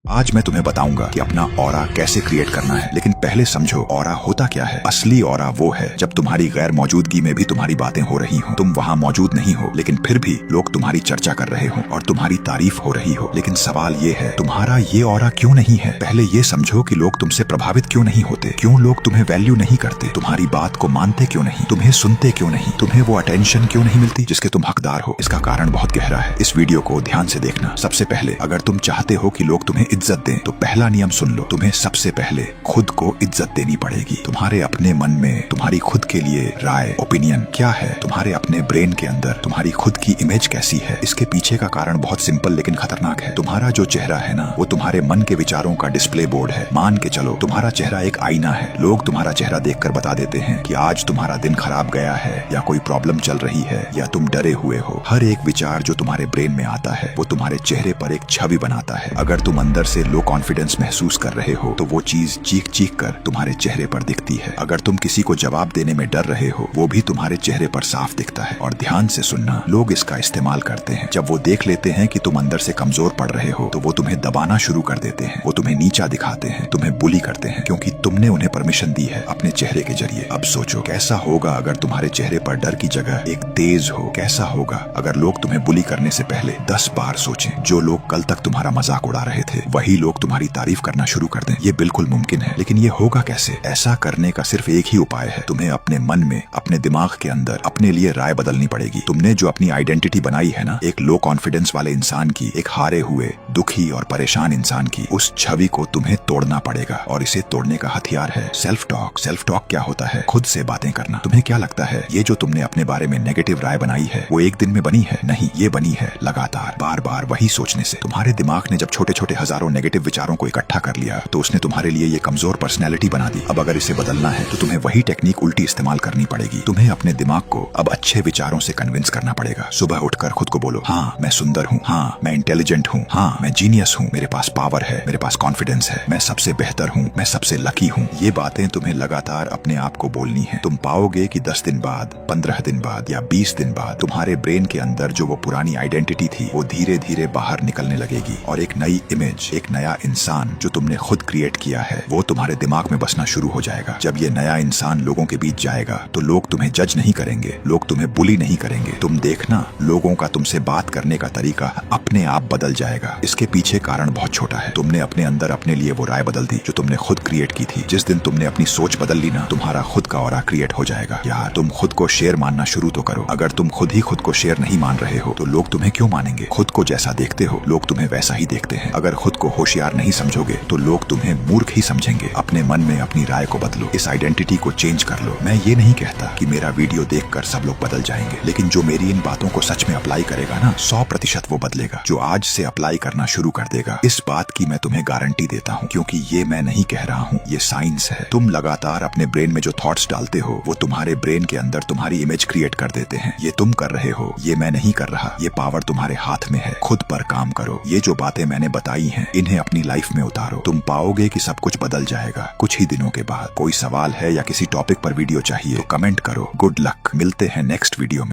आज मैं तुम्हें बताऊंगा कि अपना ऑरा कैसे क्रिएट करना है। लेकिन पहले समझो ऑरा होता क्या है। असली ऑरा वो है जब तुम्हारी गैर मौजूदगी में भी तुम्हारी बातें हो रही हो, तुम वहाँ मौजूद नहीं हो लेकिन फिर भी लोग तुम्हारी चर्चा कर रहे हो और तुम्हारी तारीफ हो रही हो। लेकिन सवाल ये है, तुम्हारा ये ऑरा क्यों नहीं है। पहले ये समझो कि लोग तुमसे प्रभावित क्यों नहीं होते, क्यों लोग तुम्हें वैल्यू नहीं करते, तुम्हारी बात को मानते क्यों नहीं, तुम्हें सुनते क्यों नहीं, तुम्हें वो अटेंशन क्यों नहीं मिलती जिसके तुम हकदार हो। इसका कारण बहुत गहरा है। इस वीडियो को ध्यान से देखना। सबसे पहले अगर तुम चाहते हो कि लोग तुम्हें इज्जत दें तो पहला नियम सुन लो, तुम्हें सबसे पहले खुद को इज्जत देनी पड़ेगी। तुम्हारे अपने मन में तुम्हारी खुद के लिए राय, ओपिनियन क्या है, तुम्हारे अपने ब्रेन के अंदर तुम्हारी खुद की इमेज कैसी है। इसके पीछे का कारण बहुत सिंपल लेकिन खतरनाक है। तुम्हारा जो चेहरा है ना, वो तुम्हारे मन के विचारों का डिस्प्ले बोर्ड है। मान के चलो तुम्हारा चेहरा एक आईना है। लोग तुम्हारा चेहरा देखकर बता देते हैं कि आज तुम्हारा दिन खराब गया है या कोई प्रॉब्लम चल रही है या तुम डरे हुए हो। हर एक विचार जो तुम्हारे ब्रेन में आता है वो तुम्हारे चेहरे पर एक छवि बनाता है। अगर तुम अंदर से लो कॉन्फिडेंस महसूस कर रहे हो तो वो चीज चीख चीख कर तुम्हारे चेहरे पर दिखती है। अगर तुम किसी को जवाब देने में डर रहे हो वो भी तुम्हारे चेहरे पर साफ दिखता है। और ध्यान से सुनना, लोग इसका इस्तेमाल करते हैं। जब वो देख लेते हैं कि तुम अंदर से कमजोर पड़ रहे हो तो वो तुम्हें दबाना शुरू कर देते हैं। वो तुम्हें नीचा दिखाते हैं, तुम्हें बुली करते हैं, क्योंकि तुमने उन्हें परमिशन दी है अपने चेहरे के जरिए। अब सोचो कैसा होगा अगर तुम्हारे चेहरे पर डर की जगह एक तेज हो। कैसा होगा अगर लोग तुम्हें बुली करने से पहले 10 बार सोचें। जो लोग कल तक तुम्हारा मजाक उड़ा रहे थे वही लोग तुम्हारी तारीफ करना शुरू कर दें। ये बिल्कुल मुमकिन है, लेकिन ये होगा कैसे। ऐसा करने का सिर्फ एक ही उपाय है। तुम्हें अपने मन में, अपने दिमाग के अंदर अपने लिए राय बदलनी पड़ेगी। तुमने जो अपनी आइडेंटिटी बनाई है ना, एक लो कॉन्फिडेंस वाले इंसान की, एक हारे हुए, दुखी और परेशान इंसान की, उस छवि को तुम्हें तोड़ना पड़ेगा। और इसे तोड़ने का हथियार है सेल्फ टॉक। सेल्फ टॉक क्या होता है? खुद से बातें करना। तुम्हें क्या लगता है ये जो तुमने अपने बारे में नेगेटिव राय बनाई है वो एक दिन में बनी है? नहीं, ये बनी है लगातार बार बार वही सोचने से। तुम्हारे दिमाग ने जब छोटे छोटे हजारों नेगेटिव विचारों को इकट्ठा कर लिया तो उसने तुम्हारे लिए ये कमजोर पर्सनैलिटी बना दी। अब अगर इसे बदलना है तो तुम्हें वही टेक्निक उल्टी इस्तेमाल करनी पड़ेगी। तुम्हें अपने दिमाग को अब अच्छे विचारों से कन्विंस करना पड़ेगा। सुबह उठकर खुद को बोलो, हाँ मैं सुंदर हूँ, हाँ मैं इंटेलिजेंट हूँ, हाँ मैं जीनियस हूँ, मेरे पास पावर है, मेरे पास कॉन्फिडेंस है, मैं सबसे बेहतर हूँ, मैं सबसे लकी हूँ। ये बातें तुम्हें लगातार अपने आप को बोलनी है। तुम पाओगे कि 10 दिन बाद, 15 दिन बाद या 20 दिन बाद तुम्हारे ब्रेन के अंदर जो वो पुरानी आइडेंटिटी थी वो धीरे धीरे बाहर निकलने लगेगी और एक नई इमेज, एक नया इंसान जो तुमने खुद क्रिएट किया है वो तुम्हारे दिमाग में बसना शुरू हो जाएगा। जब ये नया इंसान लोगों के बीच जाएगा तो लोग तुम्हें जज नहीं करेंगे, लोग तुम्हें बुली नहीं करेंगे। तुम देखना, लोगों का तुमसे बात करने का तरीका अपने आप बदल जाएगा। इसके पीछे कारण बहुत छोटा है। तुमने अपने अंदर अपने लिए वो राय बदल दी जो तुमने खुद क्रिएट की थी। जिस दिन तुमने अपनी सोच बदल ली ना, तुम्हारा खुद का ऑरा क्रिएट हो जाएगा। यार तुम खुद को शेर मानना शुरू तो करो। अगर तुम खुद ही खुद को शेर नहीं मान रहे हो तो लोग तुम्हें क्यों मानेंगे। खुद को जैसा देखते हो लोग तुम्हें वैसा ही देखते हैं। अगर खुद को होशियार नहीं समझोगे तो लोग तुम्हें मूर्ख ही समझेंगे। अपने मन में अपनी राय को बदलो, इस आइडेंटिटी को चेंज कर लो। मैं ये नहीं कहता कि मेरा वीडियो देखकर सब लोग बदल जाएंगे, लेकिन जो मेरी इन बातों को सच में अप्लाई करेगा ना, 100% वो बदलेगा। जो आज से अप्लाई करना शुरू कर देगा, इस बात की मैं तुम्हें गारंटी देता हूँ, क्योंकि ये मैं नहीं कह रहा हूँ, ये साइंस है। तुम लगातार अपने ब्रेन में जो थॉट्स डालते हो वो तुम्हारे ब्रेन के अंदर तुम्हारी इमेज क्रिएट कर देते हैं। ये तुम कर रहे हो, ये मैं नहीं कर रहा। ये पावर तुम्हारे हाथ में है। खुद पर काम करो। ये जो बातें मैंने बताई हैं इन्हें अपनी लाइफ में उतारो। तुम पाओगे कि सब कुछ बदल जाएगा कुछ ही दिनों के बाद। कोई सवाल है या किसी टॉपिक पर वीडियो चाहिए तो कमेंट करो। Good luck. मिलते हैं नेक्स्ट वीडियो में।